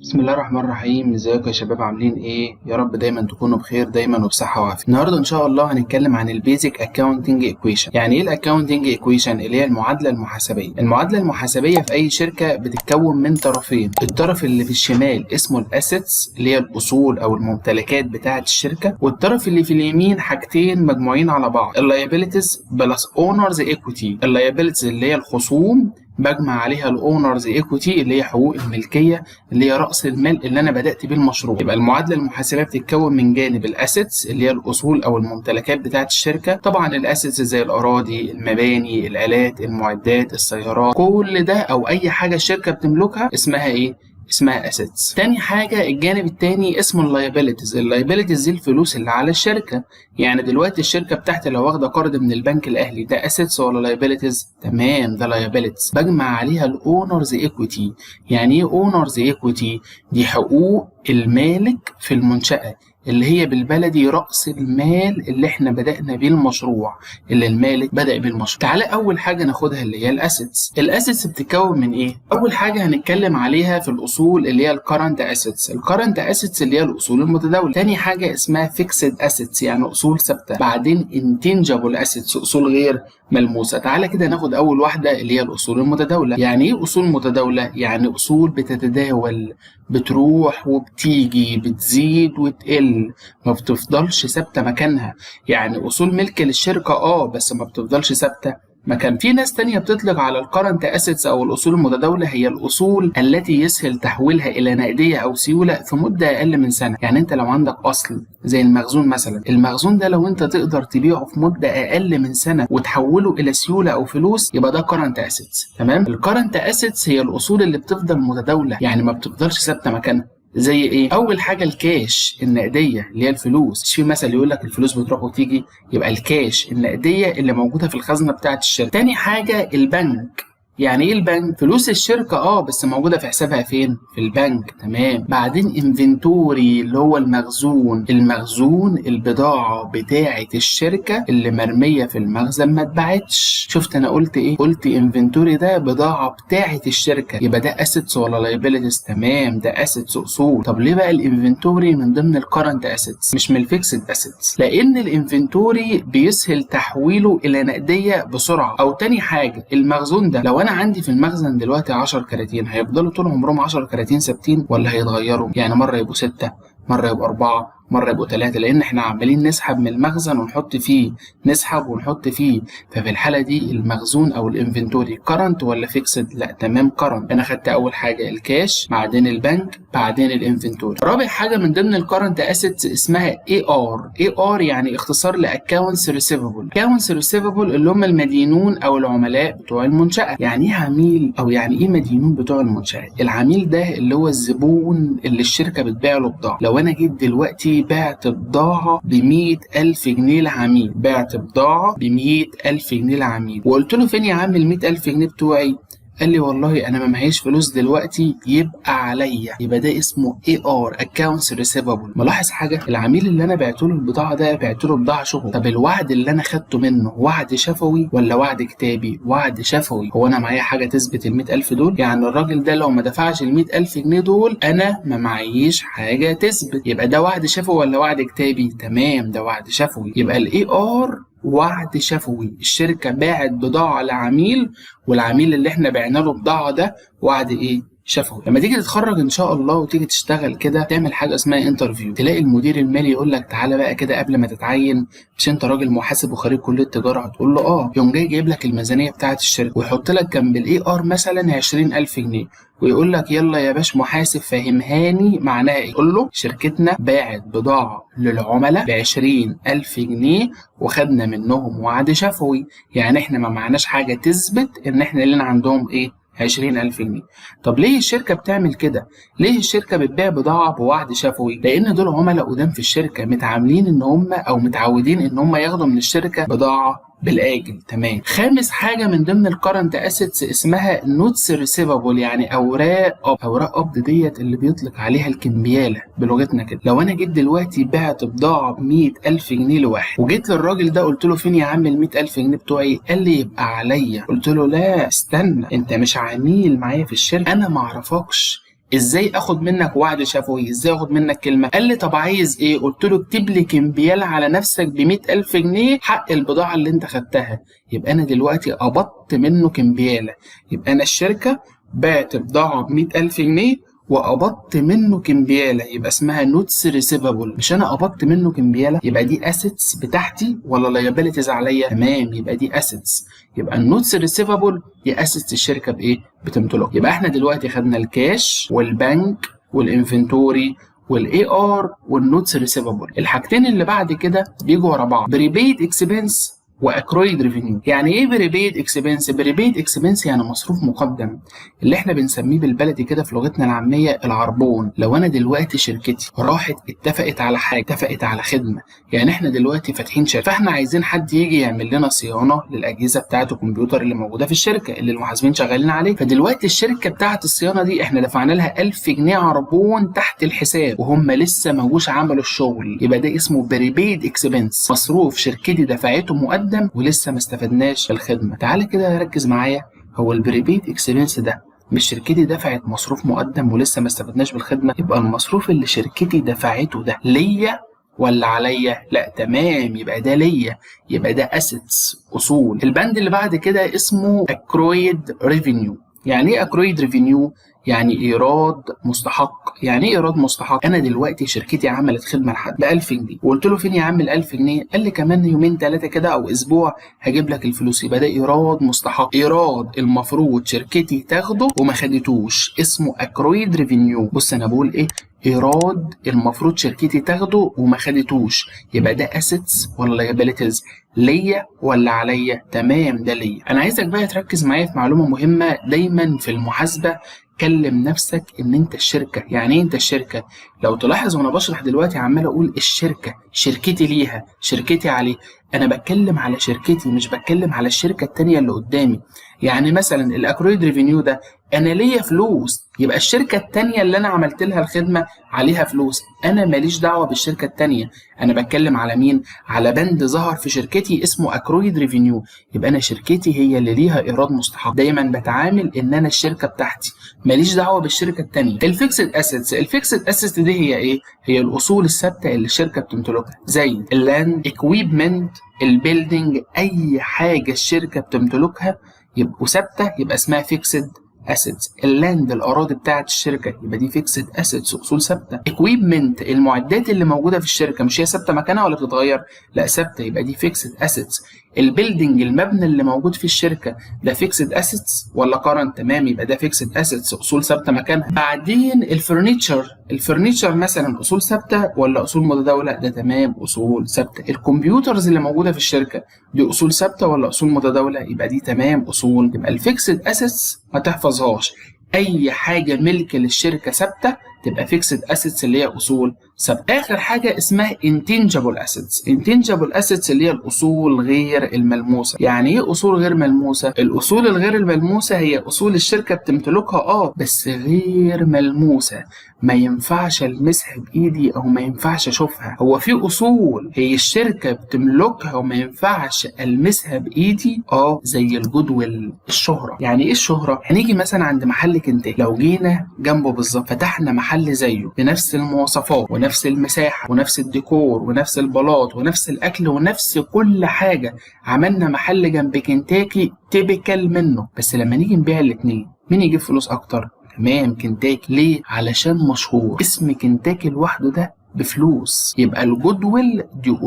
بسم الله الرحمن الرحيم. ازيكم يا شباب؟ عاملين ايه؟ يا رب دايما تكونوا بخير دايما وبصحه وعافيه. النهارده ان شاء الله هنتكلم عن البيزك اكاونتنج ايكويشن. يعني ايه الاكاونتنج ايكويشن؟ اللي هي المعادله المحاسبيه. المعادله المحاسبيه في اي شركه بتتكون من طرفين. الطرف اللي في الشمال اسمه الاسيتس اللي هي الاصول او الممتلكات بتاعه الشركه، والطرف اللي في اليمين حاجتين مجموعين على بعض، اللايبيليتيز بلس اونرز ايكويتي. اللايبيليتيز اللي هي الخصوم بجمع عليها الاونرز ايكويتي اللي هي حقوق الملكيه اللي هي راس المال اللي انا بدات بيه المشروع. يبقى المعادله المحاسبيه بتتكون من جانب الاسيتس اللي هي الاصول او الممتلكات بتاعه الشركه. طبعا الاسيتس زي الاراضي، المباني، الالات، المعدات، السيارات، كل ده او اي حاجه الشركه بتملكها اسمها ايه؟ اسمها اسيتس. تاني حاجه الجانب التاني اسمه اللايبيليتيز. اللايبيليتيز دي الفلوس اللي على الشركه. يعني دلوقتي الشركه بتاعتي لو واخده قرض من البنك الاهلي، ده اسيتس ولا لايبيليتيز؟ تمام، ده لايبيليتيز. بجمع عليها الاونرز ايكويتي. يعني ايه اونرز ايكويتي؟ دي حقوق المالك في المنشاه، اللي هي بالبلدي رأس المال اللي احنا بدأنا بيه المشروع، اللي المالك بدأ بيه المشروع. تعالى أول حاجة ناخدها اللي هي الأسيتس. الأسيتس بتتكون من إيه؟ أول حاجة هنتكلم عليها في الأصول اللي هي الكرنت أسيتس. الكرنت أسيتس اللي هي الأصول المتداولة. تاني حاجة اسمها فيكسد أسيتس يعني أصول ثابتة. بعدين انتنجبل أسيتس أصول غير ملموسة. تعالى كده ناخد أول واحدة اللي هي الأصول المتداولة. يعني إيه أصول متداولة؟ يعني أصول بتتداول، بتروح وبتيجي، بتزيد وتقل، ما بتفضلش ثابته مكانها. يعني اصول ملك للشركه بس ما بتفضلش ثابته مكان. في ناس تانية بتطلق على الكرنت اسيتس او الاصول المتداوله هي الاصول التي يسهل تحويلها الى نقديه او سيوله في مده اقل من سنه. يعني انت لو عندك اصل زي المخزون مثلا، المخزون ده لو انت تقدر تبيعه في مده اقل من سنه وتحوله الى سيوله او فلوس، يبقى ده كرنت اسيتس. تمام. الكرنت اسيتس هي الاصول اللي بتفضل متداوله، يعني ما بتفضلش ثابته مكانها. زي ايه؟ اول حاجه الكاش النقديه اللي هي الفلوس. مش في مثل يقول لك الفلوس بتروح وتيجي؟ يبقى الكاش النقديه اللي موجوده في الخزنه بتاعه الشركه. تاني حاجه البنك. يعني ايه البنك؟ فلوس الشركه بس موجوده في حسابها فين؟ في البنك. تمام. بعدين انفنتوري اللي هو المخزون. المخزون البضاعه بتاعه الشركه اللي مرميه في المخزن ما اتباعتش. شفت انا قلت ايه؟ قلت انفنتوري ده بضاعه بتاعه الشركه. يبقى ده اسيتس ولا لايبيليتيز؟ تمام، ده اسيتس اصول. طب ليه بقى الانفنتوري من ضمن الكرنت اسيتس مش من الفيكسد اسيتس؟ لان الانفنتوري بيسهل تحويله الى نقديه بسرعه. او تاني حاجه المخزون ده، لو انا عندي في المخزن دلوقتي 10 كراتين، هيفضلوا طول عمرهم 10 كراتين ثابتين ولا هيتغيروا؟ يعني مره يبقوا 6، مره يبقوا 4، مره يبقوا 3، لان احنا عمالين نسحب من المخزن ونحط فيه، نسحب ونحط فيه. ففي الحاله دي المخزون او الانفنتوري كرنت ولا فيكسد؟ لا، تمام، كرنت. انا خدت اول حاجه الكاش، بعدين البنك، بعدين الانفنتوري. رابع حاجه من ضمن الكرنت اسيتس اسمها اي ار. اي ار يعني اختصار لاكونتس ريسيفبل. اكونتس ريسيفبل اللي هم المدينون او العملاء بتوع المنشاه. يعني ايه عميل او يعني ايه مدينون بتوع المنشاه؟ العميل ده اللي هو الزبون اللي الشركه بتبيع له بضاعه. لو انا جيت دلوقتي بعت بضاعة ب100,000 جنيه لعميل، بعت بضاعة ب100,000 جنيه لعميل، وقلت له فين يا عم ال100,000 جنيه بتوعي؟ قال لي والله انا ما معيش فلوس دلوقتي، يبقى عليا. يبقى ده اسمه اي ار، اكونتس ريسيفبل. ملاحظ حاجه؟ العميل اللي انا بعت له البضاعه ده بعت له بضاعه شغل. طب الوعد اللي انا خدته منه وعد شفوي ولا وعد كتابي؟ وعد شفوي. هو انا معايا حاجه تثبت ال100,000 دول؟ يعني الراجل ده لو ما دفعش ال100,000 جنيه دول انا ما معيش حاجه تثبت. يبقى ده وعد شفوي ولا وعد كتابي؟ تمام، ده وعد شفوي. يبقى الاي ار وعد شفوي. الشركة باعت بضاعة لعميل، والعميل اللي احنا بعنا له بضاعة ده وعد ايه؟ شفوي. لما تيجي تتخرج ان شاء الله وتيجي تشتغل كده، تعمل حاجه اسمها انترفيو، تلاقي المدير المالي يقول لك تعالى بقى كده قبل ما تتعين، مش انت راجل محاسب وخريج كليه تجاره؟ هتقول له يوم جاي جايب لك الميزانيه بتاعه الشركه ويحط لك جنب الاي ار مثلا 20,000 جنيه ويقول لك يلا يا باش محاسب فهمهاني معناها ايه. قول له شركتنا باعت بضاعه للعملاء ب20,000 جنيه وخدنا منهم وعد شفوي. يعني احنا ما معناش حاجه تثبت ان احنا لنا عندهم ايه؟ 20,000 جنيه. طب ليه الشركة بتعمل كده؟ ليه الشركة بتبيع بضاعة بوعد شفوي؟ لأن دول عملاء قدام في الشركة، متعاملين إن هم أو متعودين إن هم ياخدوا من الشركة بضاعة بالآجل. تمام. خامس حاجة من ضمن الكرنت اسيتس اسمها نوتس ريسيفبل، يعني أوراق قبض ديت اللي بيطلق عليها الكمبيالة بلغتنا كده. لو أنا جيت دلوقتي بعت بضاعة ب100,000 جنيه لواحد، وجيت للراجل ده قلت له فين يا عم ال100,000 جنيه بتوعي؟ قال لي يبقى عليا. قلت له لا استنى، أنت مش عميل معايا في الشركة، أنا معرفكش، ازاي اخد منك وعد شفوي؟ ازاي اخد منك كلمه؟ قال لي طب عايز ايه؟ قلت له اكتب لي كمبياله على نفسك ب 100,000 جنيه حق البضاعه اللي انت خدتها. يبقى انا دلوقتي قبضت منه كمبياله، يبقى انا الشركه بعت بضاعه ب 100,000 جنيه وقبضت منه كمبياله، يبقى اسمها نوتس ريسيفابل. مش انا قبضت منه كمبياله؟ يبقى دي اسيتس بتاعتي ولا لايبيلتيز عليا؟ تمام، يبقى دي اسيتس. يبقى النوتس ريسيفابل دي اسيتس الشركه بايه؟ بتمتلك. يبقى احنا دلوقتي خدنا الكاش والبنك والانفنتوري والاي ار والنوتس ريسيفابل. الحاجتين اللي بعد كده بيجوا ورا بعض، بريبيد اكسبنس واكرويد ريفينيو. يعني ايه بريبيد اكسبنس؟ بريبيد اكسبنس يعني مصروف مقدم، اللي احنا بنسميه بالبلدي كده في لغتنا العاميه العربون. لو انا دلوقتي شركتي راحت اتفقت على حاجه، اتفقت على خدمه، يعني احنا دلوقتي فاتحين شركه، فاحنا عايزين حد يجي يعمل لنا صيانه للاجهزه بتاعه الكمبيوتر اللي موجوده في الشركه اللي المحاسبين شغالين عليه. فدلوقتي الشركه بتاعه الصيانه دي احنا دفعنا لها 1000 جنيه عربون تحت الحساب وهم لسه ما جوش عملوا الشغل، يبقى ده اسمه بريبيد اكسبنس، مصروف شركتي دفعته مقدم ولسه ما استفدناش الخدمه. تعالى كده ركز معايا، هو البريبيد اكسبنس ده مش شركتي دفعت مصروف مقدم ولسه ما استفدناش بالخدمه؟ يبقى المصروف اللي شركتي دفعته ده ليا ولا عليا؟ لا، تمام، يبقى ده ليا، يبقى ده اسيتس، اصول. البند اللي بعد كده اسمه اكرويد ريفينيو. يعني ايه اكرويد ريفينيو؟ يعني ايراد مستحق. يعني ايه ايراد مستحق؟ انا دلوقتي شركتي عملت خدمه لحد ب 1000 جنيه وقلت له فين يا عم ال 1000 جنيه؟ قال لي كمان يومين 3 كده او اسبوع هجيب لك الفلوس. يبقى ده ايراد مستحق، ايراد المفروض شركتي تاخده وما خدتوش، اسمه اكرويد ريفينيو. بص انا بقول ايه؟ ايراد المفروض شركتي تاخده وما خدتوش، يبقى ده اسيتس ولا لايبيلتيز؟ ليا ولا عليا؟ تمام، ده ليا. انا عايزك بقى تركز معايا في معلومه مهمه دايما في المحاسبه. كلم نفسك ان انت الشركه. يعني ايه انت الشركه؟ لو تلاحظ وانا بشرح دلوقتي عمال اقول الشركه، شركتي ليها، شركتي عليه، انا بتكلم على شركتي مش بتكلم على الشركه التانيه اللي قدامي. يعني مثلا الاكرويد ريفينيو ده انا ليا فلوس، يبقى الشركه التانيه اللي انا عملت لها الخدمه عليها فلوس، انا ماليش دعوه بالشركه التانيه. انا بتكلم على مين؟ على بند ظهر في شركتي اسمه اكرويد ريفينيو، يبقى انا شركتي هي اللي ليها ايراد مستحق. دايما بتعامل ان انا الشركه بتاعتي ماليش دعوه بالشركه التانيه. الفيكسد اسيتس، الفيكسد اسيتس دي هي ايه؟ هي الاصول الثابته اللي الشركه بتمتلكها، زي اللاند، اكويبمنت، البيلدينج، اي حاجه الشركه بتمتلكها يبقوا ثابته يبقى اسمها فيكسد اسيتس. اللاند، الاراضي بتاعه الشركه، يبقى دي فيكسد اسيتس، اصول ثابته. اكويبمنت، المعدات اللي موجوده في الشركه، مش هي ثابته مكانها ولا بتتغير؟ لا ثابته، يبقى دي فيكسد اسيتس. البيلدينج، المبنى اللي موجود في الشركه، ده فيكسد اسيتس ولا كارنت؟ تمام، يبقى ده فيكسد اسيتس، اصول ثابته مكانها. بعدين الفرنيتشر، الفرنيتشر مثلا اصول ثابته ولا اصول متداوله؟ ده تمام، اصول ثابته. الكمبيوترز اللي موجوده في الشركه دي اصول ثابته ولا اصول متداوله؟ يبقى دي تمام، اصول. يبقى الفيكسد اسيتس ما تحفظهاش، اي حاجه ملك للشركه ثابته تبقى فيكسد اسيتس اللي هي اصول ثابته. اخر حاجه اسمها انتنجبل اسيتس. انتنجبل اسيتس اللي هي الاصول غير الملموسه. يعني ايه اصول غير ملموسه؟ الاصول الغير الملموسه هي اصول الشركه بتمتلكها بس غير ملموسه، ما ينفعش المسها بايدي او ما ينفعش اشوفها. هو في اصول هي الشركه بتملكها وما ينفعش المسها بايدي، زي الجودويل، الشهره. يعني ايه الشهره؟ هنيجي مثلا عند محل كنتاكي، لو جينا جنبه بالظبط فتحنا محل زيه بنفس المواصفات ونفس المساحه ونفس الديكور ونفس البلاط ونفس الاكل ونفس كل حاجه، عملنا محل جنب كنتاكي تيبيكال منه، بس لما نيجي نبيع الاثنين مين يجيب فلوس اكتر؟ تمام، كنتاكي. ليه؟ علشان مشهور، اسم كنتاكي لوحده ده بفلوس. يبقى الجودويل دي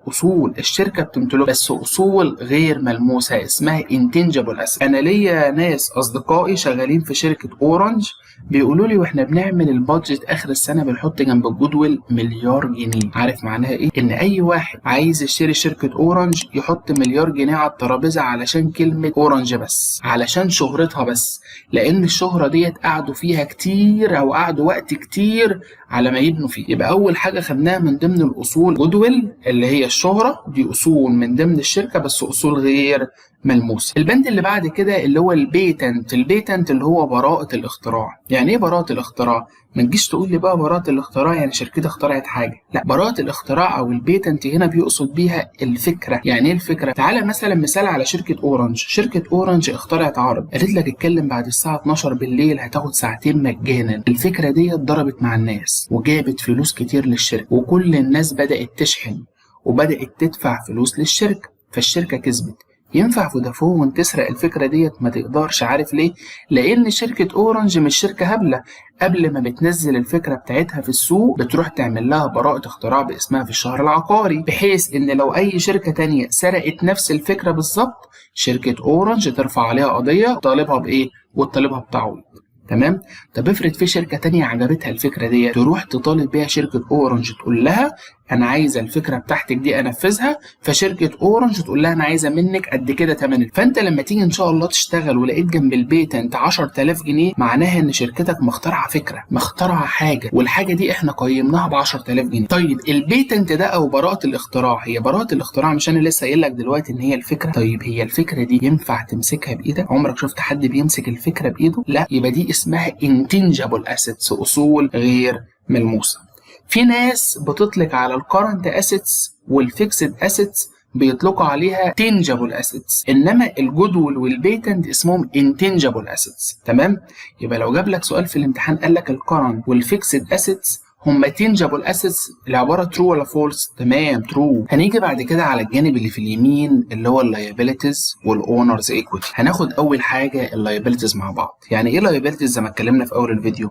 اصول الشركه بتمتلكها بس اصول غير ملموسه، اسمها انتنجبل اسيت. انا ليا ناس اصدقائي شغالين في شركه اورنج بيقولوا لي واحنا بنعمل البادجت اخر السنه بنحط جنب الجودويل مليار جنيه. عارف معناها ايه؟ ان اي واحد عايز يشتري شركه اورنج يحط مليار جنيه على الترابيزه علشان كلمه اورنج بس، علشان شهرتها بس، لان الشهره ديت قعدوا فيها كتير او قعدوا وقت كتير على ما يبنوا فيه. يبقى اول حاجه خدناها من ضمن الاصول جودويل اللي هي الشهره، دي اصول من ضمن الشركه بس اصول غير ملموسه. البند اللي بعد كده اللي هو البيتنت. البيتنت اللي هو براءه الاختراع. يعني ايه براءه الاختراع؟ ما تجيش تقول لي بقى براءة الاختراع يعني شركتي اخترعت حاجة، لا، براءة الاختراع او البيتنت هنا بيقصد بيها الفكرة. يعني ايه الفكرة؟ تعالى مثلا مثال على شركة اورنج. شركة اورنج اخترعت عرض، قالت لك اتكلم بعد الساعة 12 بالليل هتاخد ساعتين مجانا. الفكرة دي ضربت مع الناس وجابت فلوس كتير للشركة، وكل الناس بدأت تشحن وبدأت تدفع فلوس للشركة، فالشركة كسبت. ينفع فودافون تسرق الفكرة ديت؟ ما تقدرش. عارف ليه؟ لأن شركة أورنج مش شركة هبلة، قبل ما بتنزل الفكرة بتاعتها في السوق بتروح تعمل لها براءة اختراع باسمها في الشهر العقاري، بحيث إن لو أي شركة تانية سرقت نفس الفكرة بالظبط شركة أورنج ترفع عليها قضية وتطالبها بإيه؟ وتطالبها بتعويض. تمام؟ طب افرض في شركة تانية عجبتها الفكرة دي، تروح تطالب بيها شركة أورنج، تقول لها أنا عايزة الفكرة بتاعتك دي أنفذها، فشركة أورنج تقول لها أنا عايزة منك قد كده تمن. فأنت لما تيجي إن شاء الله تشتغل ولقيت جنب البيتنت 10000 جنيه، معناها إن شركتك مخترعة فكرة، مخترعة حاجة، والحاجة دي إحنا قيمناها ب 10000 جنيه. طيب البيتنت ده أو براءة الاختراع، هي براءة الاختراع مش أنا لسه قايل لك دلوقتي إن هي الفكرة؟ طيب هي الفكرة دي ينفع تمسكها بإيدك؟ عمرك شفت حد بيمسك الفكرة بإيده؟ لا، يبقى دي اسمها intangible assets، أصول غير ملموسة. في ناس بتطلق على الكرنت اسيتس والفيكسد اسيتس بيطلقوا عليها tangible assets، انما الجودويل والبيتنت اسمهم intangible assets. تمام؟ يبقى لو جاب لك سؤال في الامتحان قال لك الكرنت والفيكسد اسيتس هم tangible assets، العباره ترو ولا فولس؟ تمام، ترو. هنيجي بعد كده على الجانب اللي في اليمين اللي هو اللايبيليتيز والاونرز ايكويتي. هناخد اول حاجه اللايبيليتيز مع بعض. يعني ايه لايبيليتيز؟ زي ما اتكلمنا في اول الفيديو،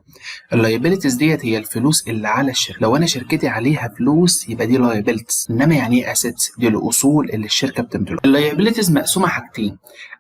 اللايبيليتيز ديت هي الفلوس اللي على الشركه. لو انا شركتي عليها فلوس يبقى دي لايبيليتيز. انما يعني ايه اسيتس؟ دي الاصول اللي الشركه بتمتلكها. اللايبيليتيز مقسومه حاجتين.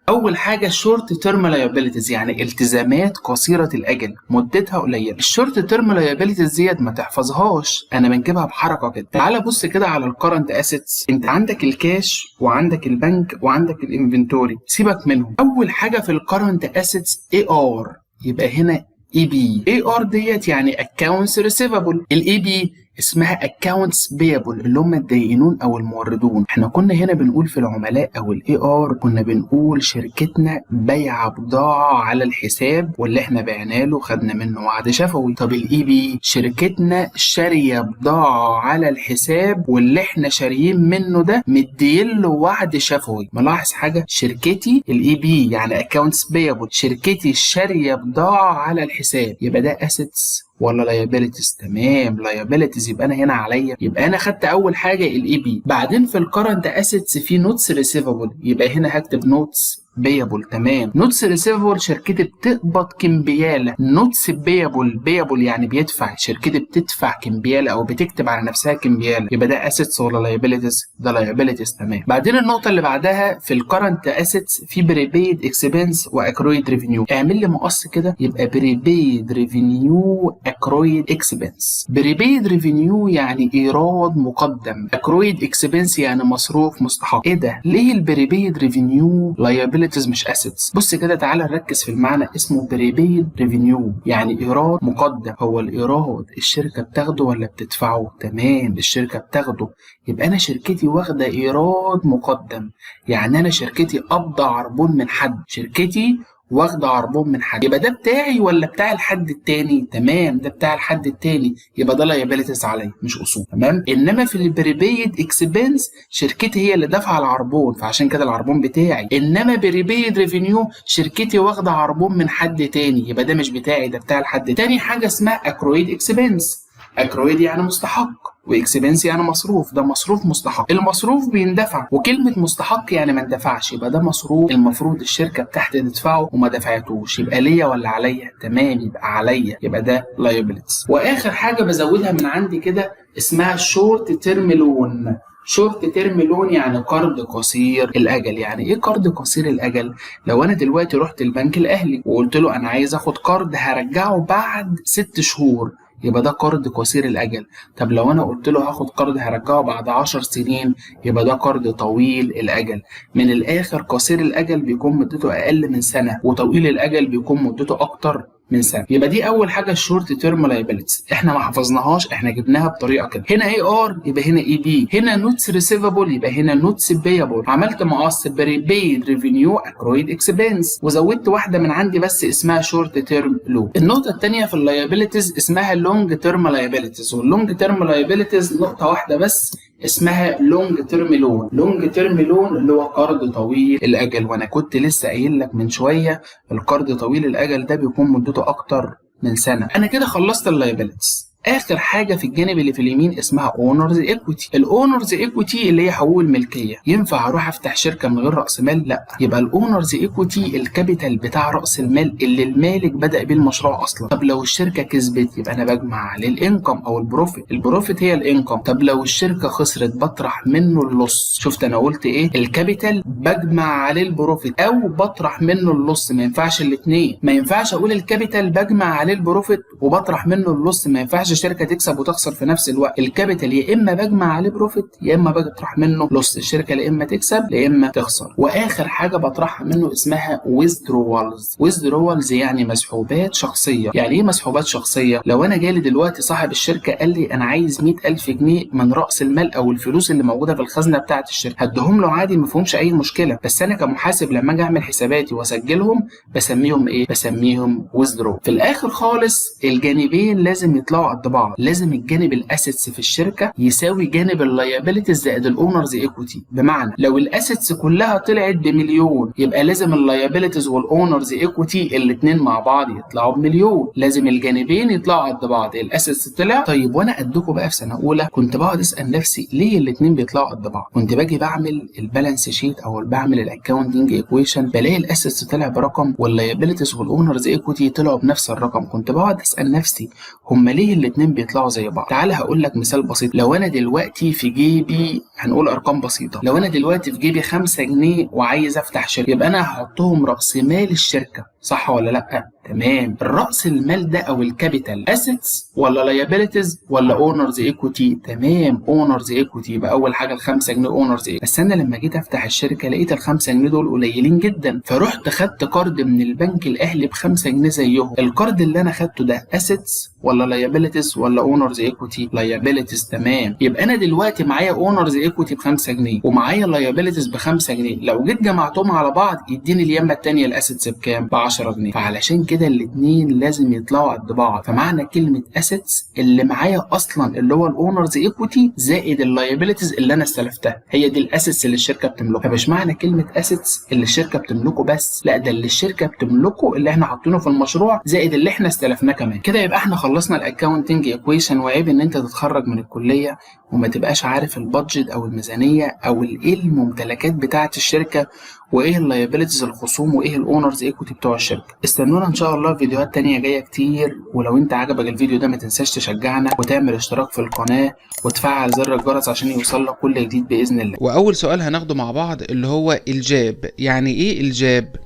اول حاجه شورت تيرم لايبيليتيز، يعني التزامات قصيره الاجل مدتها قليله. الشورت تيرم لايبيليتيز ديت ما تحفظهاش، انا بنجيبها بحركه كده. تعال بص كده على الكرنت اسيتس، انت عندك الكاش وعندك البنك وعندك الانفنتوري، سيبك منهم. اول حاجه في الكرنت اسيتس اي ار، يبقى هنا اي بي. اي ار ديت يعني اكونتس ريسيفبل، الاي بي اسمها accounts payable اللي هم الدائنون او الموردون. احنا كنا هنا بنقول في العملاء او الاي ار، كنا بنقول شركتنا بايعه بضاعه على الحساب واللي احنا بعناه له خدنا منه وعد شفوي. طب الاي بي، شركتنا شاريه بضاعه على الحساب واللي احنا شاريين منه ده مدين له وعد شفوي. ملاحظ حاجه؟ شركتي الاي بي يعني accounts payable، شركتي شاريه بضاعه على الحساب، يبقى ده assets ولا لايبيليتيز؟ تمام، لايبيليتيز. يبقى انا هنا عليا، يبقى انا خدت اول حاجه الاي بي. بعدين في الكرنت اسيتس في نوتس ريسيفبل، يبقى هنا هكتب نوتس بيبل. تمام، نوتس ريسيفبل شركتي بتقبض كمبياله. نوتس بيبل يعني بيدفع، شركتي بتدفع كمبياله او بتكتب على نفسها كمبياله، يبقى ده اسيتس ولا لايبيليتيز؟ ده لايبيليتيز. تمام. بعدين النقطه اللي بعدها في الكرنت اسيتس في بريبيد اكسبنس واكرويد ريفينيو. اعمل لي مقص كده، يبقى بريبيد ريفينيو اكرويد اكسبنس. بريبيد ريفينيو يعني ايراد مقدم، اكرويد اكسبنس يعني مصروف مستحق. ايه ده؟ ليه البريبيد ريفينيو لايبيليتيز مش اسيتس؟ بص كده، تعالى نركز في المعنى. اسمه بريبيد ريفينيو يعني ايراد مقدم. هو الايراد الشركه بتاخده ولا بتدفعه؟ تمام، الشركه بتاخده. يبقى انا شركتي واخده ايراد مقدم، يعني انا شركتي قابضه عربون من حد، شركتي واخده عربون من حد، يبقى ده بتاعي ولا بتاع الحد التاني؟ تمام، ده بتاع الحد التاني، يبقى ده لايبيليتيز عليا مش اصول. تمام. انما في البريبيد اكسبنس شركتي هي اللي دافعه العربون، فعشان كده العربون بتاعي. انما بريبيد ريفينيو شركتي واخده عربون من حد تاني، يبقى ده مش بتاعي، ده بتاع الحد. تاني حاجه اسمها اكرويد اكسبنس. اكرويد يعني مستحق، واكسبنس يعني مصروف، ده مصروف مستحق. المصروف بيندفع، وكلمه مستحق يعني ما اندفعش، يبقى ده مصروف المفروض الشركه بتاعتي تدفعه وما دفعتوش، يبقى ليا ولا عليا؟ تمام، يبقى عليا، يبقى ده لايبيليتيز. واخر حاجه بزودها من عندي كده اسمها شورت تيرم لون. شورت تيرم لون يعني قرض قصير الاجل. يعني ايه قرض قصير الاجل؟ لو انا دلوقتي رحت البنك الاهلي وقلت له انا عايز اخد قرض هرجعه بعد 6 شهور، يبقى ده قرض قصير الاجل. طب لو انا قلت له هاخد قرض هرجعه بعد 10 سنين، يبقى ده قرض طويل الاجل. من الاخر قصير الاجل بيكون مدته اقل من سنه، وطويل الاجل بيكون مدته اكتر من سنه. يبقى دي اول حاجه الشورت تيرم لايبيلتيز، احنا ما حفظناهاش، احنا جبناها بطريقه كده. هنا اي ار يبقى هنا اي بي، هنا نوتس ريسيفبل يبقى هنا نوتس بيبل. عملت مقص بريبيد ريفينيو اكرويد اكسبنس، وزودت واحده من عندي بس اسمها شورت تيرم لون. النقطه الثانيه في اللايبيلتيز اسمها لونج تيرم لايبيلتيز، واللونج تيرم لايبيلتيز نقطه واحده بس اسمها لونج تيرم لون. لونج تيرم لون اللي هو قرض طويل الاجل، وانا كنت لسه قايل لك من شويه القرض طويل الاجل ده بيكون مدته اكتر من سنه. انا كده خلصت اللايبيلتيز. اخر حاجه في الجانب اللي في اليمين اسمها اونرز ايكويتي. الاونرز ايكويتي اللي هي حقوق الملكيه. ينفع اروح افتح شركه من غير راس مال؟ لا. يبقى الاونرز ايكويتي الكابيتال بتاع راس المال اللي المالك بدا بيه المشروع اصلا. طب لو الشركه كسبت يبقى انا بجمع عليه الانكم او البروفيت. البروفيت هي الانكم. طب لو الشركه خسرت بطرح منه اللص. شفت انا قلت ايه؟ الكابيتال بجمع عليه البروفيت او بطرح منه اللص، ما ينفعش الاثنين. ما ينفعش اقول الكابيتال بجمع عليه البروفيت وبطرح منه اللص، ما ينفعش الشركه تكسب وتخسر في نفس الوقت. الكابيتال يا اما بجمع عليه بروفيت يا اما بطرح منه لوس. الشركه يا اما تكسب يا اما تخسر. واخر حاجه بطرحها منه اسمها ويزدرولز. ويزدرولز يعني مسحوبات شخصيه. يعني ايه مسحوبات شخصيه؟ لو انا جالي دلوقتي صاحب الشركه قال لي انا عايز 100,000 جنيه من راس المال او الفلوس اللي موجوده في الخزنه بتاعه الشركه، هديهم له عادي ما فيهمش اي مشكله. بس انا كمحاسب لما اجي اعمل حساباتي واسجلهم بسميهم ايه؟ بسميهم ويزدرو. في الاخر خالص الجانبين لازم يطلعوا قد بعض. لازم الجانب الاسيتس في الشركه يساوي جانب اللايبيلتيز زائد الاونرز ايكويتي. بمعنى لو الاسيتس كلها طلعت بمليون يبقى لازم اللايبيلتيز والاونرز ايكويتي الاثنين مع بعض يطلعوا بمليون. لازم الجانبين يطلعوا قد بعض. الاسيتس طلع. طيب وانا قدكم بقى في سنه اولى كنت بقعد اسال نفسي ليه الاثنين بيطلعوا قد بعض؟ كنت باجي بعمل البالانس شيت او بعمل الاكاونتنج ايكويشن بلاقي الاسيتس طلع برقم واللايبيلتيز والاونرز ايكويتي طلعوا بنفس الرقم. كنت بقعد اسال نفسي هم ليه الاثنين بيطلعوا زي بعض؟ تعال هقول لك مثال بسيط. لو انا دلوقتي في جيبي، هنقول ارقام بسيطه، لو انا دلوقتي في جيبي 5 جنيه وعايز افتح شركه يبقى انا هحطهم راس مال الشركه، صح ولا لا؟ تمام. الراس المال ده او الكابيتال اسيتس ولا لايبيلتيز ولا اونرز ايكويتي؟ تمام اونرز ايكويتي. يبقى اول حاجه ال5 جنيه اونرز ايه. بس انا لما جيت افتح الشركه لقيت ال5 جنيه دول قليلين جدا، فرحت خدت قرض من البنك الاهلي ب5 جنيه زيهم. القرض اللي انا خدته ده اسيتس ولا لايبيلتيز ولا اونرز ايكويتي؟ لايبيلتيز. تمام. يبقى انا دلوقتي معايا اونرز ايكويتي ب5 جنيه ومعايا لايبيلتيز ب5 جنيه، لو جيت جمعتهم على بعض يديني اليمه الثانيه الاسيتس بكام؟ ب10 جنيه. فعلشان كده الاثنين لازم يطلعوا قد بعض. فمعنى كلمه اسيتس اللي معايا اصلا اللي هو الاونرز ايكويتي زائد اللايبيلتيز اللي انا استلفتها، هي دي الاسيتس اللي الشركه بتملكها. فمش معنى كلمه اسيتس اللي الشركه بتملكه بس، لا ده اللي الشركه بتملكه اللي احنا حاطينه في المشروع زائد اللي احنا استلفناه كمان. كده يبقى احنا خلصنا الاكاونتنج ايكويشن. وعيب ان انت تتخرج من الكليه وما تبقاش عارف البادجت او الميزانيه او ايه الممتلكات بتاعه الشركه وايه اللايبيلتيز الخصوم وايه الاونرز ايكويتي بتوع الشركه. استنونا ان شاء الله فيديوهات تانية جايه كتير. ولو انت عجبك الفيديو ده ما تنساش تشجعنا وتعمل اشتراك في القناه وتفعل زر الجرس عشان يوصلك كل جديد باذن الله. واول سؤال هناخده مع بعض اللي هو الجاب. يعني ايه الجاب؟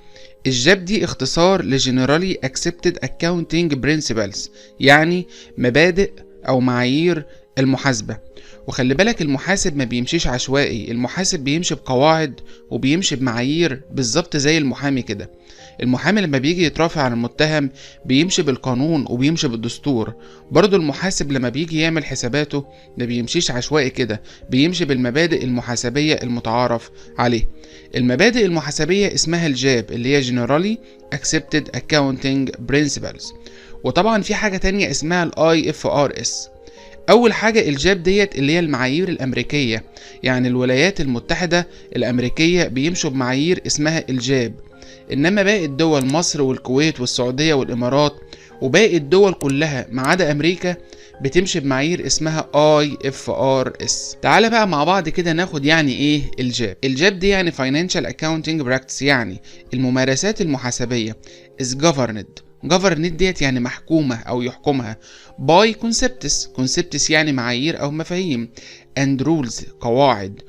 الجاب دي اختصار لجنرالي اكسبتد اكاونتنج برنسبلز، يعني مبادئ او معايير المحاسبه. وخلي بالك المحاسب ما بيمشيش عشوائي، المحاسب بيمشي بقواعد وبيمشي بمعايير بالظبط زي المحامي كده. المحامي لما بيجي يترافع عن المتهم بيمشي بالقانون وبيمشي بالدستور. برضو المحاسب لما بيجي يعمل حساباته ما بيمشيش عشوائي كده، بيمشي بالمبادئ المحاسبية المتعارف عليه. المبادئ المحاسبية اسمها الجاب اللي هي Generally Accepted Accounting Principles. وطبعا في حاجة تانية اسمها IFRS. اول حاجة الجاب ديت اللي هي المعايير الامريكية، يعني الولايات المتحدة الامريكية بيمشوا بمعايير اسمها الجاب، انما باقي الدول مصر والكويت والسعودية والامارات وباقي الدول كلها ما عدا امريكا بتمشي بمعايير اسمها IFRS. تعالى بقى مع بعض كده ناخد يعني ايه الجاب. الجاب دي يعني Financial Accounting Practice، يعني الممارسات المحاسبية is governed ديت يعني محكومة أو يحكمها by concepts يعني معايير أو مفاهيم and rules قواعد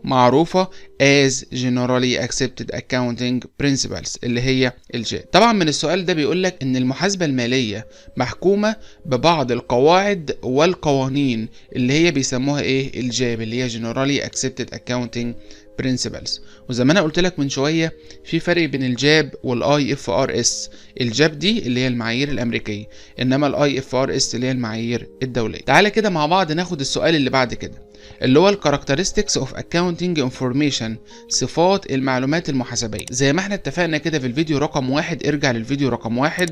معروفة as generally accepted accounting principles اللي هي الجاب. طبعا من السؤال ده بيقولك ان المحاسبة المالية محكومة ببعض القواعد والقوانين اللي هي بيسموها ايه؟ الجاب، اللي هي generally accepted accounting principles. وزي ما انا قلت لك من شويه في فرق بين الجاب والاي اف ار اس. الجاب دي اللي هي المعايير الامريكيه، انما الاي اف ار اس اللي هي المعايير الدوليه. تعالى كده مع بعض ناخد السؤال اللي بعد كده، اللي هو الكاركترستكس اوف اكاونتنج انفورميشن، صفات المعلومات المحاسبيه. زي ما احنا اتفقنا كده في الفيديو رقم 1، ارجع للفيديو رقم 1،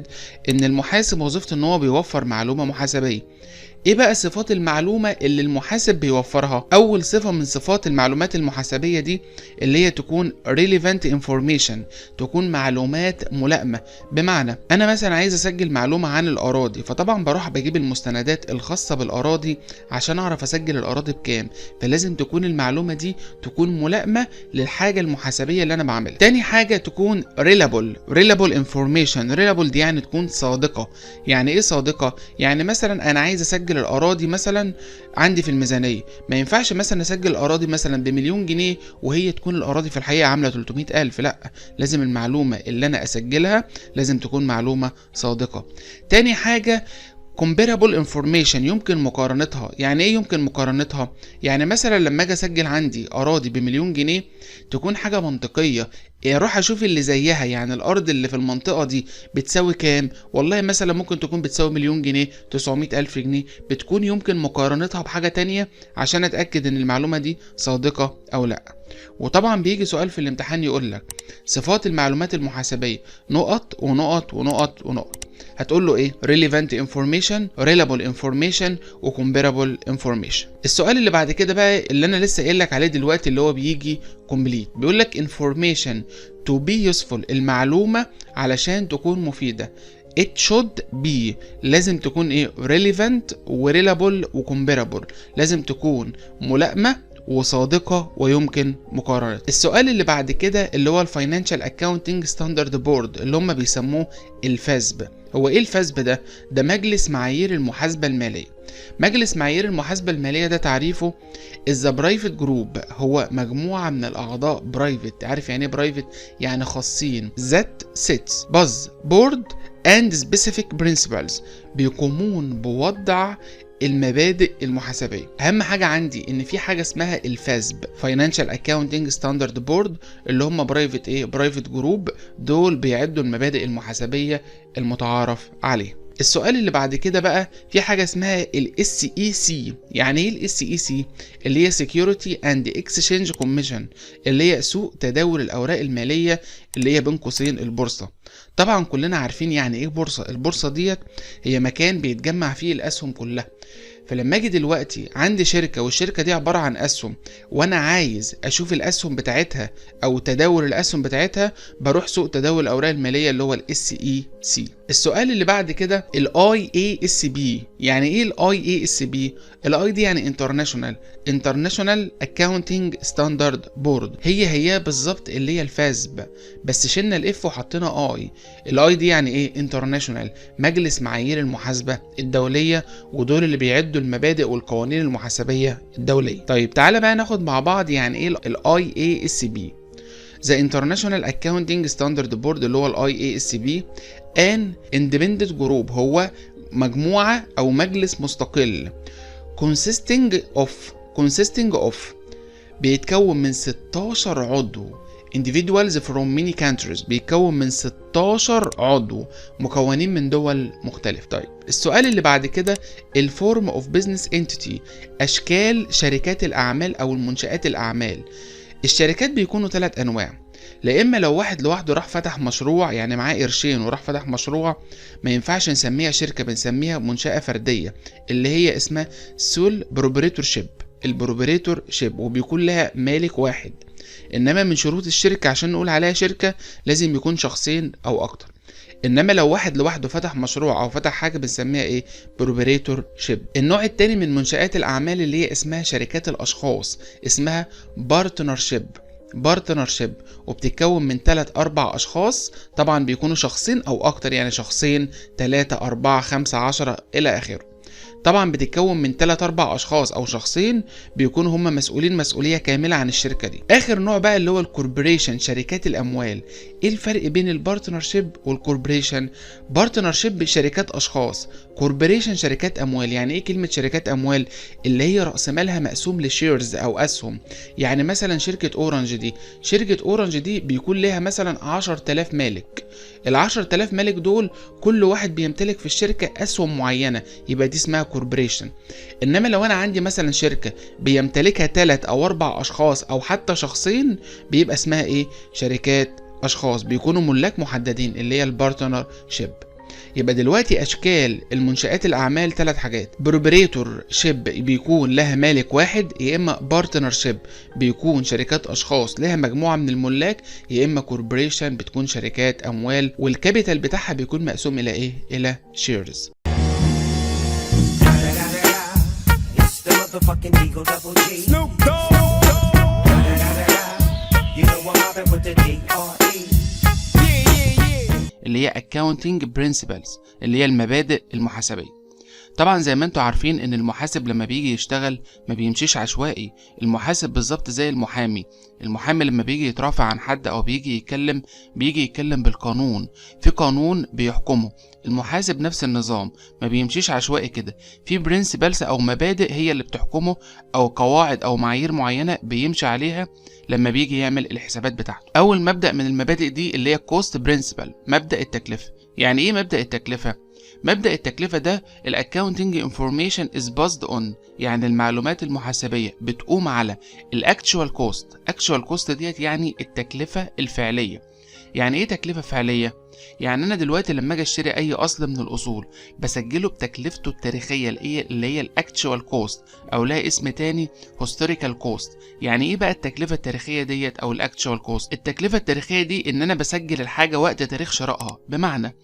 ان المحاسب وظيفته ان هو بيوفر معلومه محاسبيه. ايه بقى صفات المعلومة اللي المحاسب بيوفرها؟ اول صفة من صفات المعلومات المحاسبية دي اللي هي تكون relevant information، تكون معلومات ملائمة. بمعنى انا مثلا عايز اسجل معلومة عن الاراضي، فطبعا بروح بجيب المستندات الخاصة بالاراضي عشان اعرف اسجل الاراضي بكام، فلازم تكون المعلومة دي تكون ملائمة للحاجة المحاسبية اللي انا بعملها. تاني حاجة تكون reliable information. reliable دي يعني تكون صادقة. يعني ايه صادقة؟ يعني مثلا انا عايز اسجل الاراضي مثلا عندي في الميزانيه، ما ينفعش مثلا اسجل الاراضي مثلا ب1,000,000 جنيه وهي تكون الاراضي في الحقيقه عامله 300,000. لا، لازم المعلومه اللي انا اسجلها لازم تكون معلومه صادقه. تاني حاجه comparable information، يمكن مقارنتها. يعني ايه يمكن مقارنتها؟ يعني مثلا لما اجي اسجل عندي اراضي ب1,000,000 جنيه تكون حاجه منطقيه، اروح اشوف اللي زيها، يعني الارض اللي في المنطقه دي بتساوي كام، والله مثلا ممكن تكون بتساوي 1,000,000 جنيه 900,000 جنيه، بتكون يمكن مقارنتها بحاجه تانية عشان اتاكد ان المعلومه دي صادقه او لا. وطبعا بيجي سؤال في الامتحان يقول لك صفات المعلومات المحاسبيه، نقط ونقط ونقط ونقط. هتقول له ايه؟ relevant information، reliable information، و comparable information. السؤال اللي بعد كده بقى اللي انا لسه قايل لك عليه دلوقتي اللي هو بيجي complete، بيقول لك information to be useful، المعلومه علشان تكون مفيده. it should be، لازم تكون ايه؟ relevant و reliable و comparable، لازم تكون ملائمه وصادقة ويمكن مقارنة. السؤال اللي بعد كده اللي هو الفاينانشال اكاونتنج ستاندرد بورد اللي هم بيسموه الفاسب. هو ايه الفاسب ده؟ ده مجلس معايير المحاسبة المالية. مجلس معايير المحاسبة المالية ده تعريفه is a private group، هو مجموعة من الأعضاء برايفت. عارف يعني ايه برايفت؟ يعني خاصين. that sits buzz board and specific principles، بيقومون بوضع المبادئ المحاسبية. أهم حاجة عندي إن في حاجة اسمها الفاسب Financial Accounting Standard Board، اللي هم برايفت إيه؟ برايفت جروب، دول بيعدوا المبادئ المحاسبية المتعارف عليها. السؤال اللي بعد كده بقى في حاجة اسمها ال SEC. يعني ايه ال SEC؟ اللي هي Security and Exchange Commission، اللي هي سوق تداول الأوراق المالية اللي هي بين قوسين البورصة. طبعا كلنا عارفين يعني ايه بورصة. البورصة ديت هي مكان بيتجمع فيه الأسهم كلها. فلما اجي دلوقتي عندي شركة والشركة دي عبارة عن أسهم، وانا عايز اشوف الأسهم بتاعتها او تداول الأسهم بتاعتها، بروح سوق تداول الأوراق المالية اللي هو ال SEC. السؤال اللي بعد كده ال IASB. يعني ايه ال IASB؟ ال I دي يعني International Accounting Standard Board، هي بالظبط اللي هي الفاسب، بس شلنا الاف وحطينا I. ال I دي يعني ايه؟ International، مجلس معايير المحاسبة الدولية، ودول اللي بيعدوا المبادئ والقوانين المحاسبية الدولية. طيب تعالى بقى ناخد مع بعض يعني ايه ال IASB. The International Accounting Standard Board اللي هو ال IASB an independent group، هو مجموعة أو مجلس مستقل consisting of بيتكون من 16 عضو individuals from many countries، بيتكون من 16 عضو مكونين من دول مختلفة. طيب السؤال اللي بعد كده الفورم اوف بزنس انتيتي، اشكال شركات الاعمال او المنشآت الاعمال. الشركات بيكونوا 3 انواع، لا اما لو واحد لوحده راح فتح مشروع، يعني معاه قرشين وراح فتح مشروع، ما ينفعش نسميها شركة، بنسميها منشأة فردية اللي هي اسمها سول بروبريتورشيب، البروبريتورشيب، وبيكون لها مالك واحد. انما من شروط الشركة عشان نقول عليها شركة لازم يكون شخصين او اكتر. انما لو واحد لوحده فتح مشروع او فتح حاجة بنسميها ايه؟ بروبريتورشيب. النوع التاني من منشآت الاعمال اللي هي اسمها شركات الاشخاص، اسمها بارتنرشيب، وبتتكون من 3-4 اشخاص، طبعا بيكونوا شخصين او اكتر، يعني شخصين 3 4 5 10 الى اخره. طبعا بتتكون من 3-4 اشخاص او شخصين بيكونوا هم مسؤولين مسؤولية كاملة عن الشركة دي. اخر نوع بقى اللي هو الكوربوريشن، شركات الاموال. ايه الفرق بين البارتنرشيب والكوربوريشن؟ بارتنرشيب شركات اشخاص، كوربوريشن شركات اموال. يعني ايه كلمة شركات اموال؟ اللي هي رأس مالها مقسوم لشيرز او اسهم. يعني مثلا شركة اورنج دي بيكون لها مثلا 10,000 مالك. ال10,000 مالك دول كل واحد بيمتلك في الشركة اسهم معينة، يبقى دي اسمها كوربوريشن. انما لو انا عندي مثلا شركة بيمتلكها 3 أو 4 اشخاص او حتى شخصين، بيبقى اسمها ايه؟ شركات اشخاص بيكونوا ملاك محددين، اللي هي البارتنر شيب. يبقى دلوقتي اشكال المنشآت الاعمال 3 حاجات: بروبريتور شيب بيكون لها مالك واحد، يا اما بارتنر شيب بيكون شركات اشخاص لها مجموعة من الملاك، يا اما كوربوريشن بتكون شركات اموال والكابيتال بتاعها بيكون مقسوم الى ايه؟ الى شيرز. اللي هي accounting principles، اللي هي المبادئ المحاسبية. طبعا زي ما انتوا عارفين ان المحاسب لما بيجي يشتغل ما بيمشيش عشوائي. المحاسب بالظبط زي المحامي لما بيجي يترافع عن حد او بيجي يتكلم بالقانون، في قانون بيحكمه. المحاسب نفس النظام، ما بيمشيش عشوائي كده، في برنسبلز او مبادئ هي اللي بتحكمه، او قواعد او معايير معينة بيمشي عليها لما بيجي يعمل الحسابات بتاعته. اول مبدأ من المبادئ دي اللي هي كوست برنسبل، مبدأ التكلفة. يعني ايه مبدأ التكلفة؟ مبدأ التكلفة ده الاكاونتنج انفورميشن از بازد اون، يعني المعلومات المحاسبية بتقوم على الاكتشوال كوست. اكتشوال كوست ديت يعني التكلفة الفعلية. يعني ايه تكلفة فعلية؟ يعني انا دلوقتي لما اجي اشتري اي اصل من الاصول بسجله بتكلفته التاريخية اللي هي الاكتشوال كوست، او لها اسم تاني هيستوريكال كوست. يعني ايه بقى التكلفة التاريخية ديت او الاكتشوال كوست؟ التكلفة التاريخية دي ان انا بسجل الحاجة وقت تاريخ شرائها. بمعنى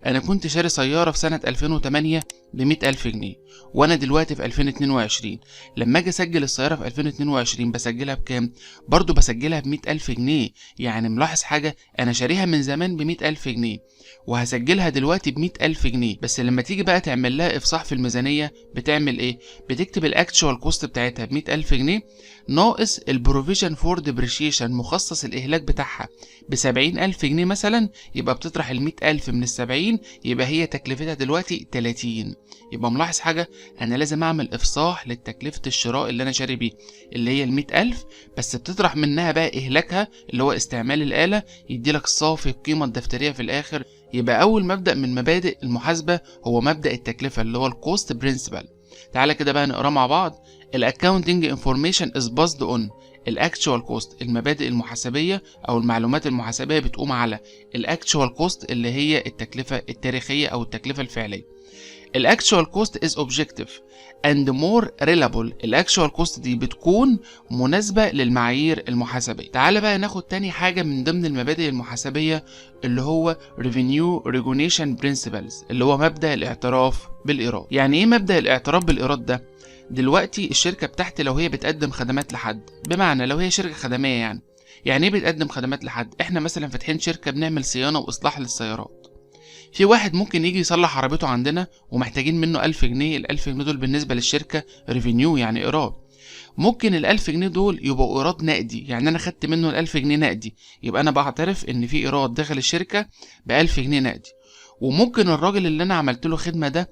انا كنت شاري سيارة في سنة 2008 ب100,000 جنيه، وانا دلوقتي في 2022 لما اجي اسجل السيارة في 2022 بسجلها بكام؟ برضو بسجلها ب100,000 جنيه. يعني ملاحظ حاجة، انا شاريها من زمان ب100,000 جنيه وهسجلها دلوقتي ب100,000 جنيه. بس لما تيجي بقى تعمل لها افصاح في الميزانية بتعمل ايه؟ بتكتب الاكتشوال كوست بتاعتها ب100,000 جنيه ناقص البروفيجن فور ديبريشيشن، مخصص الاهلاك بتاعها ب70,000 جنيه مثلا، يبقى بتطرح ال100,000 من ال70 يبقى هي تكلفتها دلوقتي 30. يبقى ملاحظ حاجة، أنا لازم أعمل إفصاح لتكلفة الشراء اللي أنا شاري بيه اللي هي ال100,000، بس بتطرح منها بقى إهلاكها اللي هو استعمال الآلة، يديلك صافي القيمة الدفترية في الآخر. يبقى أول مبدأ من مبادئ المحاسبة هو مبدأ التكلفة اللي هو الكوست برنسبل. تعالى كده بقى نقرأ مع بعض. الأكاونتنج انفورميشن از بازد اون الاكتشوال كوست. المبادئ المحاسبيه او المعلومات المحاسبيه بتقوم على الاكتشوال كوست اللي هي التكلفه التاريخيه او التكلفه الفعليه. الاكتشوال كوست از اوبجكتيف اند مور ريلابل. الاكتشوال كوست دي بتكون مناسبه للمعايير المحاسبيه. تعال بقى ناخد تاني حاجه من ضمن المبادئ المحاسبيه اللي هو revenue recognition principles، اللي هو مبدا الاعتراف بالايراد. يعني ايه مبدا الاعتراف بالايراد ده؟ دلوقتي الشركة بتاعتي لو هي بتقدم خدمات لحد، بمعنى لو هي شركة خدمية، يعني ايه بتقدم خدمات لحد؟ احنا مثلا فاتحين شركة بنعمل صيانة واصلاح للسيارات. في واحد ممكن يجي يصلح عربيته عندنا ومحتاجين منه 1000 جنيه. ال1000 جنيه دول بالنسبة للشركة ريفينيو يعني ايراد. ممكن ال1000 جنيه دول يبقوا ايراد نقدي، يعني انا خدت منه ال1000 جنيه نقدي، يبقى انا بعترف ان في ايراد داخل الشركة ب1000 جنيه نقدي. وممكن الراجل اللي انا عملت له خدمة ده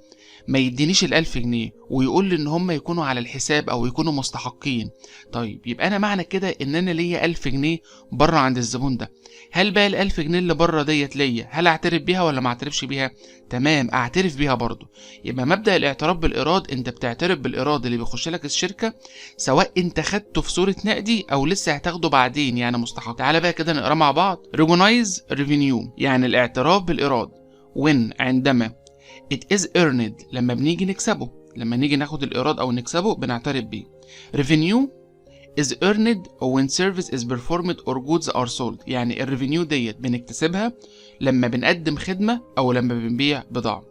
ما يدينيش ال1000 جنيه ويقول لي ان هم يكونوا على الحساب او يكونوا مستحقين. طيب يبقى انا معنى كده ان انا ليا 1000 جنيه بره عند الزبون ده. هل بقى ال1000 جنيه اللي بره ديت ليا، هل اعترف بيها ولا ما اعترفش بيها؟ تمام، اعترف بيها برضو. يبقى مبدأ الاعتراف بالايراد، انت بتعترف بالايراد اللي بيخش لك الشركة، سواء انت خدته في صورة نقدي او لسه هتاخده بعدين يعني مستحق. تعالى بقى كده نقرا مع بعض. recognize revenue يعني الاعتراف بالايراد when عندما it is earned لما بنيجي نكسبه، لما نيجي ناخد الإيراد أو نكسبه بنعترف بيه. revenue is earned when service is performed or goods are sold. يعني الريفينيو ديت بنكتسبها لما بنقدم خدمة أو لما بنبيع بضاعة.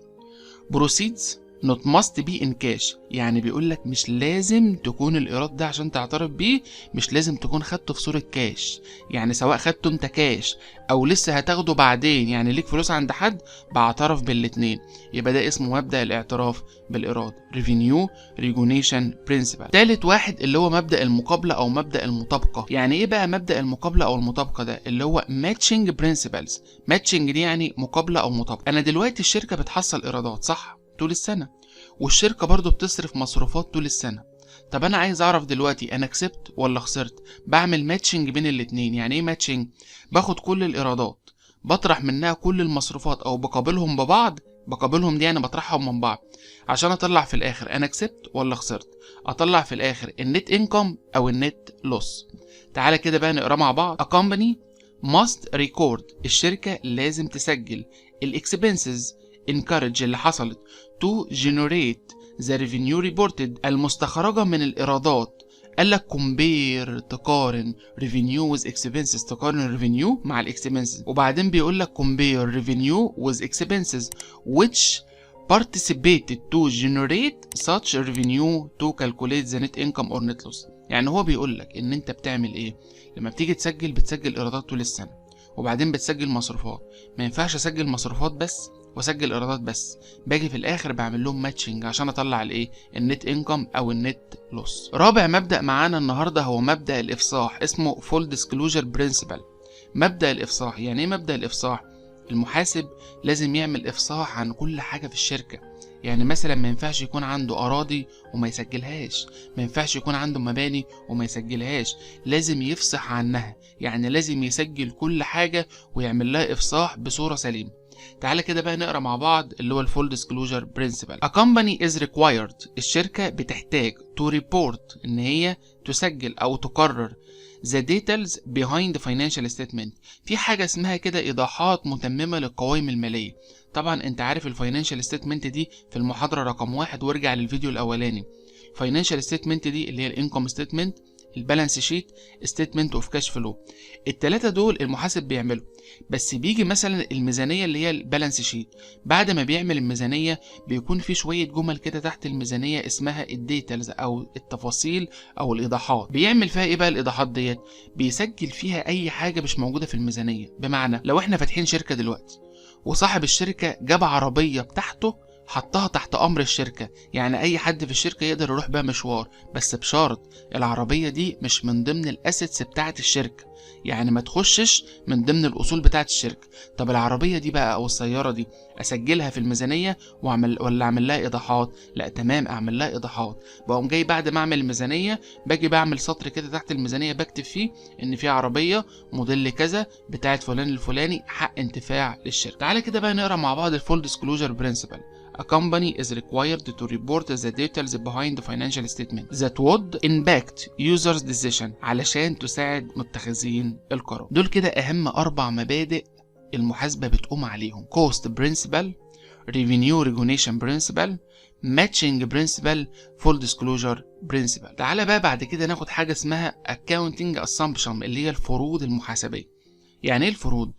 proceeds not must be in cash، يعني بيقول لك مش لازم تكون الإيراد ده عشان تعترف بيه مش لازم تكون خدته في صورة كاش، يعني سواء خدته انت كاش او لسه هتاخده بعدين، يعني ليك فلوس عند حد بعترف بالاتنين، يبقى ده اسمه مبدأ الاعتراف بالإيراد revenue recognition principle. تالت واحد اللي هو مبدأ المقابلة او مبدأ المطابقة. يعني ايه بقى مبدأ المقابلة او المطابقة ده؟ اللي هو matching principles. matching دي يعني مقابلة او مطابقة. انا دلوقتي الشركة بتحصل ايرادات صح طول السنة، والشركة برضو بتصرف مصروفات طول السنة. طب انا عايز اعرف دلوقتي انا كسبت ولا خسرت. بعمل ماتشنج بين الاتنين. يعني ايه ماتشنج؟ باخد كل الايرادات بطرح منها كل المصروفات او بقابلهم ببعض. بقابلهم دي يعني بطرحهم من بعض عشان اطلع في الاخر انا كسبت ولا خسرت. اطلع في الاخر النت انكم او النت لوس. تعالى كده بقى نقرا مع بعض. A company must record، الشركة لازم تسجل الاكسبنسز encourage اللي حصلت to generate the revenue reported المستخرجة من الإيرادات. قال لك compare تقارن revenue with expenses، تقارن revenue مع expenses، وبعدين بيقول لك compare revenue with expenses which participated to generate such revenue to calculate the net income or net loss. يعني هو بيقول لك ان انت بتعمل ايه لما بتيجي تسجل. بتسجل ايرادات طول السنة وبعدين بتسجل مصروفات. ما ينفعش اسجل مصروفات بس واسجل ايرادات بس، باجي في الاخر بعمل لهم ماتشنج عشان اطلع الايه النت انكم او النت لوس. رابع مبدأ معانا النهارده هو مبدأ الافصاح، اسمه فول ديسكلوجر برنسبل. مبدأ الافصاح. يعني ايه مبدأ الافصاح؟ المحاسب لازم يعمل افصاح عن كل حاجة في الشركة. يعني مثلا ما ينفعش يكون عنده اراضي وما يسجلهاش، ما ينفعش يكون عنده مباني وما يسجلهاش، لازم يفصح عنها. يعني لازم يسجل كل حاجة ويعمل لها افصاح بصورة سليمة. تعالى كده بقى نقرا مع بعض اللي هو الفول ديسكلوجر برنسبل. A company is required، الشركة بتحتاج to report ان هي تسجل او تقرر the details behind the financial statement. في حاجة اسمها كده ايضاحات متممة للقوائم المالية. طبعا انت عارف الفاينانشال ستيتمنت دي في المحاضرة رقم 1 وارجع للفيديو الاولاني. الفاينانشال ستيتمنت دي اللي هي الانكم ستيتمنت، البالانس شيت، ستيتمنت اوف كاش فلو. التلاتة دول المحاسب بيعمله. بس بيجي مثلا الميزانية اللي هي البالانس شيت، بعد ما بيعمل الميزانية بيكون في شوية جمل كده تحت الميزانية اسمها الديتيلز او التفاصيل او الايضاحات. بيعمل فيها ايه بقى الايضاحات ديت؟ بيسجل فيها اي حاجة مش موجودة في الميزانية. بمعنى لو احنا فاتحين شركة دلوقتي وصاحب الشركة جاب عربية بتاعته حطها تحت امر الشركة، يعني اي حد في الشركة يقدر يروح بها مشوار، بس بشرط العربية دي مش من ضمن الاسيتس بتاعة الشركة، يعني ما تخشش من ضمن الاصول بتاعة الشركة. طب العربية دي بقى او السيارة دي اسجلها في الميزانية ولا اعمل لها ايضاحات؟ لا تمام، اعمل لها ايضاحات. بقوم جاي بعد ما اعمل الميزانية باجي بعمل سطر كده تحت الميزانية بكتب فيه ان في عربية موديل كذا بتاعة فلان الفلاني حق انتفاع للشركة. تعالى كده بقى نقرا مع بعض الفول ديسكلوجر برنسبل. A company is required to report the details behind the financial statement that would impact users' decision علشان تساعد متخذين القرار. دول كده أهم 4 مبادئ المحاسبة بتقوم عليهم: cost principle، revenue recognition principle، matching principle، full disclosure principle. تعالى بقى بعد كده ناخد حاجة اسمها accounting assumption اللي هي الفروض المحاسبية. يعني ايه الفروض؟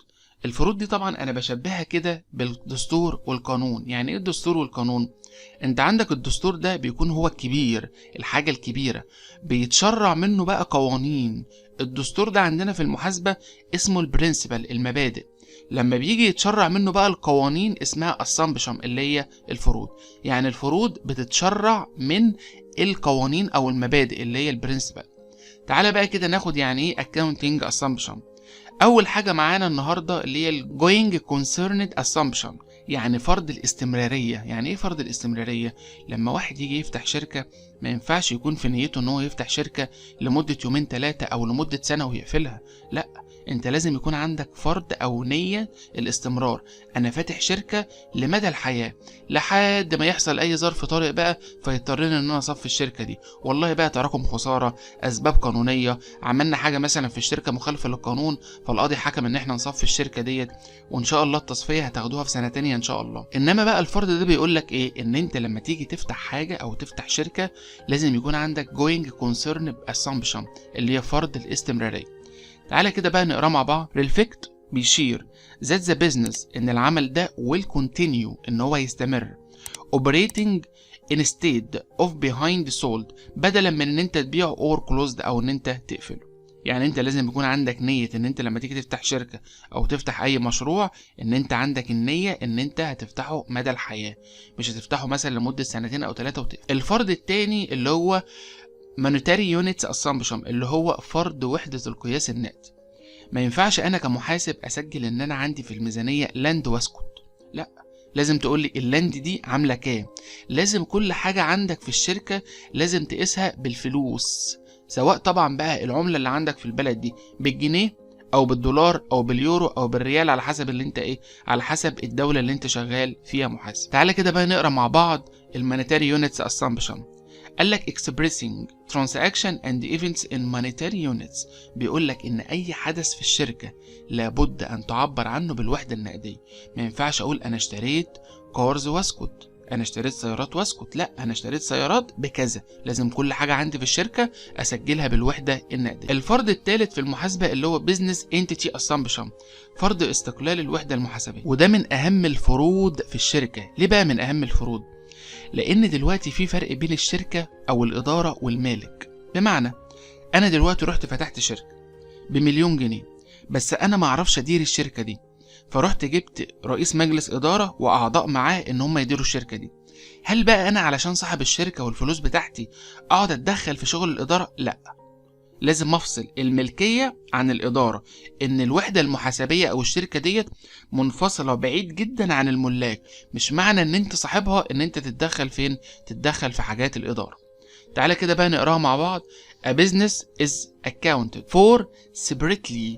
الفروض دي طبعا انا بشبهها كده بالدستور والقانون. يعني ايه الدستور والقانون؟ انت عندك الدستور ده بيكون هو الكبير، الحاجة الكبيرة، بيتشرع منه بقى قوانين. الدستور ده عندنا في المحاسبة اسمه البرنسبل، المبادئ. لما بيجي يتشرع منه بقى القوانين اسمها assumption اللي هي الفروض. يعني الفروض بتتشرع من القوانين او المبادئ اللي هي البرنسبل. تعالى بقى كده ناخد يعني ايه accounting assumption. اول حاجه معانا النهارده اللي هي going concerned assumption، يعني فرض الاستمراريه. يعني ايه فرض الاستمراريه؟ لما واحد يجي يفتح شركه ما ينفعش يكون في نيته ان هو يفتح شركه لمده يومين 3 او لمده سنه ويقفلها. لا، انت لازم يكون عندك فرض او نيه الاستمرار. انا فاتح شركه لمدى الحياه لحد ما يحصل اي ظرف طارئ بقى فيضطرني ان انا اصفي الشركه دي. والله بقى تراكم خساره، اسباب قانونيه، عملنا حاجه مثلا في الشركه مخالفه للقانون فالقاضي حكم ان احنا نصفي الشركه ديت، وان شاء الله التصفيه هتاخدوها في سنه تانية ان شاء الله. انما بقى الفرض ده بيقول لك ايه؟ ان انت لما تيجي تفتح حاجه او تفتح شركه لازم يكون عندك going concern assumption اللي هي فرض الاستمراريه. تعالى كده بقى نقرا مع بعض. reflect بيشير that the business ان العمل ده will continue ان هو يستمر operating instead of behind sold، بدلا من ان انت تبيعه or closed او ان انت تقفله. يعني انت لازم يكون عندك نية ان انت لما تيجي تفتح شركة او تفتح اي مشروع ان انت عندك النية ان انت هتفتحه مدى الحياة، مش هتفتحه مثلا لمدة 2 أو 3 وتقفل. الفرض التاني اللي هو monetary units assumption، اللي هو فرض وحدة القياس النقدي. ما ينفعش انا كمحاسب اسجل ان انا عندي في الميزانية لاند واسكت، لا، لازم تقولي اللاند دي عاملة كام. لازم كل حاجة عندك في الشركة لازم تقيسها بالفلوس، سواء طبعا بقى العملة اللي عندك في البلد دي بالجنيه او بالدولار او باليورو او بالريال، على حسب اللي انت على حسب الدولة اللي انت شغال فيها محاسب. تعالى كده بقى نقرا مع بعض المونيتاري يونتس assumption. قال لك expressing transaction and events in monetary units، بيقول لك ان اي حدث في الشركة لابد ان تعبر عنه بالوحدة النقدية. ما ينفعش اقول انا اشتريت كارز واسكت، انا اشتريت سيارات واسكت، لا، انا اشتريت سيارات بكذا. لازم كل حاجة عندي في الشركة اسجلها بالوحدة النقدية. الفرض الثالث في المحاسبة اللي هو business entity assumption، فرض استقلال الوحدة المحاسبية، وده من اهم الفروض في الشركة. ليه بقى من اهم الفروض؟ لان دلوقتي في فرق بين الشركة او الادارة والمالك. بمعنى انا دلوقتي رحت فتحت شركة ب1,000,000 جنيه، بس انا ما اعرفش ادير الشركة دي، فرحت جبت رئيس مجلس ادارة واعضاء معاه ان هم يديروا الشركة دي. هل بقى انا علشان صاحب الشركة والفلوس بتاعتي اقعد اتدخل في شغل الادارة؟ لا، لازم افصل الملكية عن الادارة، ان الوحدة المحاسبية او الشركة ديت منفصلة بعيد جدا عن الملاك. مش معنى ان انت صاحبها ان انت تتدخل فين، تتدخل في حاجات الادارة. تعالى كده بقى نقراها مع بعض. A business is accounted for separately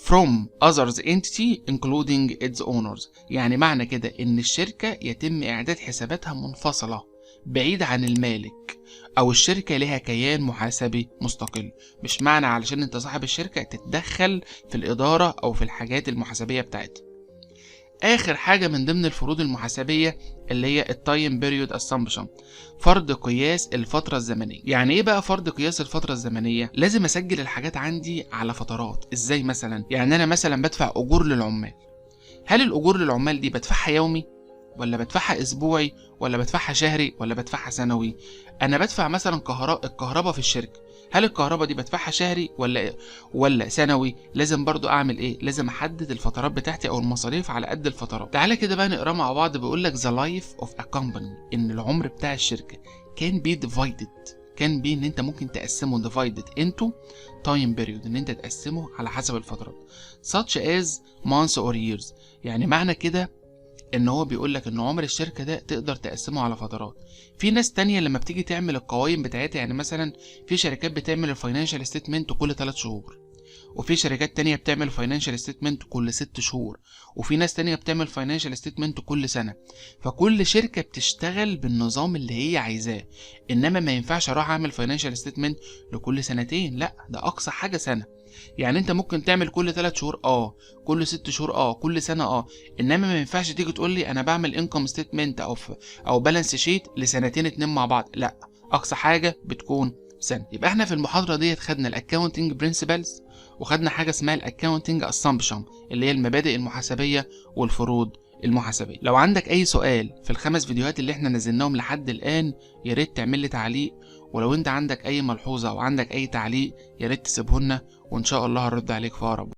from others entity including its owners. يعني معنى كده ان الشركة يتم اعداد حساباتها منفصلة بعيد عن المالك، او الشركة لها كيان محاسبي مستقل. مش معنى علشان انت صاحب الشركة تتدخل في الادارة او في الحاجات المحاسبية بتاعتها. اخر حاجة من ضمن الفروض المحاسبية اللي هي التايم بيريود assumption، فرض قياس الفترة الزمنية. يعني ايه بقى فرض قياس الفترة الزمنية؟ لازم اسجل الحاجات عندي على فترات. ازاي مثلا؟ يعني انا مثلا بدفع اجور للعمال، هل الاجور للعمال دي بدفعها يومي ولا بدفعها اسبوعي ولا بدفعها شهري ولا بدفعها سنوي؟ انا بدفع مثلا الكهرباء في الشركة، هل الكهرباء دي بدفعها شهري ولا سنوي؟ لازم برضو اعمل لازم احدد الفترات بتاعتي او المصاريف على قد الفترات. تعالى كده بقى نقرا مع بعض. بيقول لك the life of a company، ان العمر بتاع الشركة can be divided، كان ان انت ممكن تقسمه divided into time period، ان انت تقسمه على حسب الفترات such as months or years. يعني معنى كده ان هو بيقول لك ان عمر الشركة ده تقدر تقسمه على فترات. في ناس تانية لما بتيجي تعمل القوائم بتاعتها، يعني مثلا في شركات بتعمل الفاينانشال ستيتمنت كل 3 شهور، وفي شركات تانية بتعمل فاينانشال ستيتمنت كل 6 شهور، وفي ناس تانية بتعمل فاينانشال ستيتمنت كل سنة. فكل شركة بتشتغل بالنظام اللي هي عايزاه. انما ما ينفعش اروح اعمل فاينانشال ستيتمنت لكل 2 سنين، لا، ده اقصى حاجة سنة. يعني انت ممكن تعمل كل 3 شهور، كل 6 شهور، كل سنة، انما ما ينفعش تيجي تقول لي انا بعمل انكم ستيتمنت او بالانس شيت لسنتين 2 مع بعض، لا، اقصى حاجة بتكون سنة. يبقى احنا في المحاضرة ديت خدنا الاكاونتنج برنسبلز، وخدنا حاجة اسمها الاكاونتنج اسامبشن اللي هي المبادئ المحاسبية والفروض المحاسبية. لو عندك اي سؤال في ال5 فيديوهات اللي احنا نزلناهم لحد الان، يا ريت تعمل لي تعليق، ولو انت عندك اي ملحوظة او عندك اي تعليق يا ريت تسيبه لنا، وان شاء الله هنرد عليك في اقرب